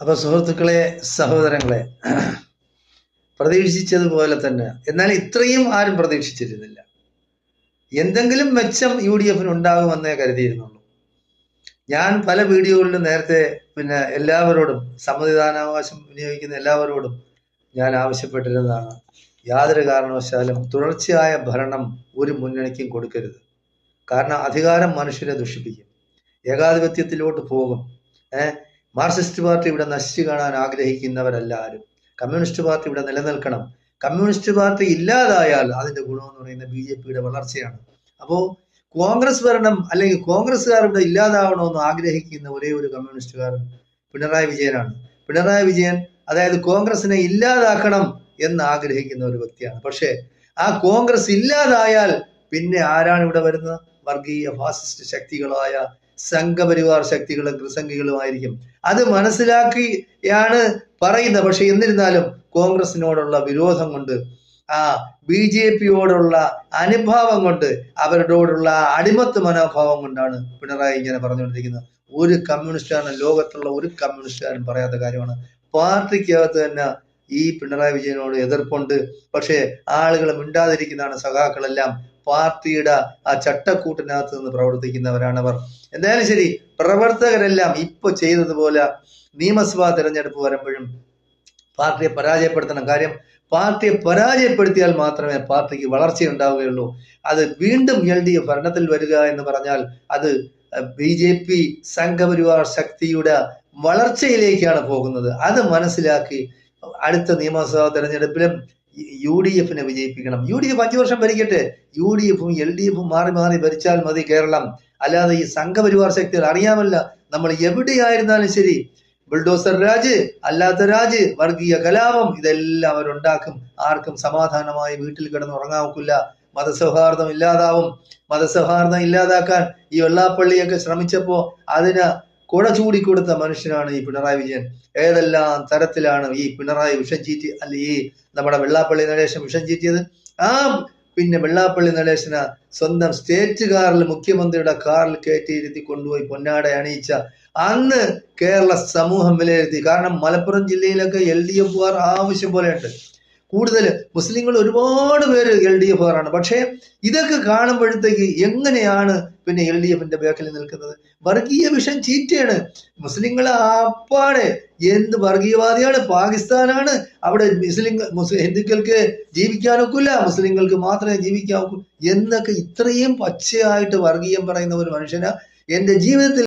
അപ്പൊ സുഹൃത്തുക്കളെ, സഹോദരങ്ങളെ, പ്രതീക്ഷിച്ചതുപോലെ തന്നെ, എന്നാൽ ഇത്രയും ആരും പ്രതീക്ഷിച്ചിരുന്നില്ല. എന്തെങ്കിലും മെച്ചം UDF ഉണ്ടാകുമെന്നേ കരുതിയിരുന്നുള്ളൂ. ഞാൻ പല വീഡിയോകളിലും നേരത്തെ എല്ലാവരോടും, സമ്മതിദാനാവകാശം വിനിയോഗിക്കുന്ന എല്ലാവരോടും ഞാൻ ആവശ്യപ്പെട്ടിരുന്നതാണ്, യാതൊരു കാരണവശാലും തുടർച്ചയായ ഭരണം ഒരു മുന്നണിക്കും കൊടുക്കരുത്. കാരണം അധികാരം മനുഷ്യരെ ദുഷിപ്പിക്കും, ഏകാധിപത്യത്തിലോട്ട് പോകും. മാർക്സിസ്റ്റ് പാർട്ടി ഇവിടെ നശിച്ചു കാണാൻ ആഗ്രഹിക്കുന്നവരല്ല ആരും. കമ്മ്യൂണിസ്റ്റ് പാർട്ടി ഇവിടെ നിലനിൽക്കണം. കമ്മ്യൂണിസ്റ്റ് പാർട്ടി ഇല്ലാതായാൽ അതിന്റെ ഗുണമെന്ന് പറയുന്നത് BJPയുടെ വളർച്ചയാണ്. അപ്പോ കോൺഗ്രസ് ഭരണം അല്ലെങ്കിൽ കോൺഗ്രസ്സുകാർ ഇവിടെ ഇല്ലാതാവണമെന്ന് ആഗ്രഹിക്കുന്ന ഒരേ ഒരു കമ്മ്യൂണിസ്റ്റുകാരൻ പിണറായി വിജയനാണ്. പിണറായി വിജയൻ അതായത് കോൺഗ്രസിനെ ഇല്ലാതാക്കണം എന്ന് ആഗ്രഹിക്കുന്ന ഒരു വ്യക്തിയാണ്. പക്ഷേ ആ കോൺഗ്രസ് ഇല്ലാതായാൽ പിന്നെ ആരാണ് ഇവിടെ വരുന്നത്? വർഗീയ ഫാസിസ്റ്റ് ശക്തികളായ സംഘപരിവാർ ശക്തികളും കൃസംഗികളുമായിരിക്കും. അത് മനസ്സിലാക്കിയാണ് പറയുന്നത്. പക്ഷെ എന്നിരുന്നാലും കോൺഗ്രസിനോടുള്ള വിരോധം കൊണ്ട്, BJPയോടുള്ള അനുഭാവം കൊണ്ട്, അവരോടുള്ള അടിമത്ത് മനോഭാവം കൊണ്ടാണ് പിണറായി ഇങ്ങനെ പറഞ്ഞുകൊണ്ടിരിക്കുന്നത്. ഒരു കമ്മ്യൂണിസ്റ്റുകാരനും, ലോകത്തുള്ള ഒരു കമ്മ്യൂണിസ്റ്റുകാരനും പറയാത്ത കാര്യമാണ്. പാർട്ടിക്കകത്ത് തന്നെ ഈ പിണറായി വിജയനോട് എതിർപ്പുണ്ട്. പക്ഷേ ആളുകൾ മിണ്ടാതിരിക്കുന്നതാണ്. സഖാക്കളെല്ലാം പാർട്ടിയുടെ ആ ചട്ടക്കൂട്ടിനകത്ത് നിന്ന് പ്രവർത്തിക്കുന്നവരാണവർ. എന്തായാലും ശരി, പ്രവർത്തകരെല്ലാം ഇപ്പൊ ചെയ്തതുപോലെ നിയമസഭാ തെരഞ്ഞെടുപ്പ് വരുമ്പോഴും പാർട്ടിയെ പരാജയപ്പെടുത്തണം. കാര്യം പാർട്ടിയെ പരാജയപ്പെടുത്തിയാൽ മാത്രമേ പാർട്ടിക്ക് വളർച്ച ഉണ്ടാവുകയുള്ളൂ. അത് വീണ്ടും LDF ഭരണത്തിൽ വരിക എന്ന് പറഞ്ഞാൽ അത് BJP സംഘപരിവാർ ശക്തിയുടെ വളർച്ചയിലേക്കാണ് പോകുന്നത്. അത് മനസ്സിലാക്കി അടുത്ത നിയമസഭാ തെരഞ്ഞെടുപ്പിലും UDFനെ വിജയിപ്പിക്കണം. UDF 5 വർഷം ഭരിക്കട്ടെ. UDFും LDFും മാറി മാറി ഭരിച്ചാൽ മതി കേരളം. അല്ലാതെ ഈ സംഘപരിവാർ ശക്തികൾ അറിയാമല്ല, നമ്മൾ എവിടെയായിരുന്നാലും ശരി, ബുൾഡോസർ രാജ്, അല്ലാത്ത രാജ്, വർഗീയ കലാപം, ഇതെല്ലാം അവരുണ്ടാക്കും. ആർക്കും സമാധാനമായി വീട്ടിൽ കിടന്ന് ഉറങ്ങാൻ ഒക്കില്ല. മതസൗഹാർദ്ദം ഇല്ലാതാവും. മതസൗഹാർദ്ദം ഇല്ലാതാക്കാൻ ഈ വെള്ളാപ്പള്ളിയൊക്കെ ശ്രമിച്ചപ്പോ അതിന് കുട ചൂടിക്കൊടുത്ത മനുഷ്യനാണ് ഈ പിണറായി വിജയൻ. ഏതെല്ലാം തരത്തിലാണ് ഈ പിണറായി വിഷം ചീറ്റി, അല്ല ഈ നമ്മുടെ വെള്ളാപ്പള്ളി നടേശൻ വിഷം ചീറ്റിയത്. വെള്ളാപ്പള്ളി നടേശന് സ്വന്തം സ്റ്റേറ്റ് കാറിൽ, മുഖ്യമന്ത്രിയുടെ കാറിൽ കയറ്റിയിരുത്തി കൊണ്ടുപോയി പൊന്നാട അണിയിച്ച അന്ന് കേരള സമൂഹം വിലയിരുത്തി. കാരണം മലപ്പുറം ജില്ലയിലൊക്കെ LDFുകാർ ആവശ്യം പോലെ ഉണ്ട്. കൂടുതൽ മുസ്ലിങ്ങൾ ഒരുപാട് പേര് LDFുകാരാണ്. പക്ഷേ ഇതൊക്കെ കാണുമ്പോഴത്തേക്ക് എങ്ങനെയാണ് LDFിന്റെ ബാക്കിൽ നിൽക്കുന്നത്? വർഗീയ വിഷം ചീറ്റയാണ്. മുസ്ലിങ്ങളെ അപ്പാടെ എന്ത് വർഗീയവാദിയാണ്, പാകിസ്ഥാനാണ്, അവിടെ ഹിന്ദുക്കൾക്ക് ജീവിക്കാനൊക്കില്ല, മുസ്ലിങ്ങൾക്ക് മാത്രമേ ജീവിക്കാനൊക്കൂ എന്നൊക്കെ ഇത്രയും പച്ചയായിട്ട് വർഗീയം പറയുന്ന ഒരു മനുഷ്യന് എന്റെ ജീവിതത്തിൽ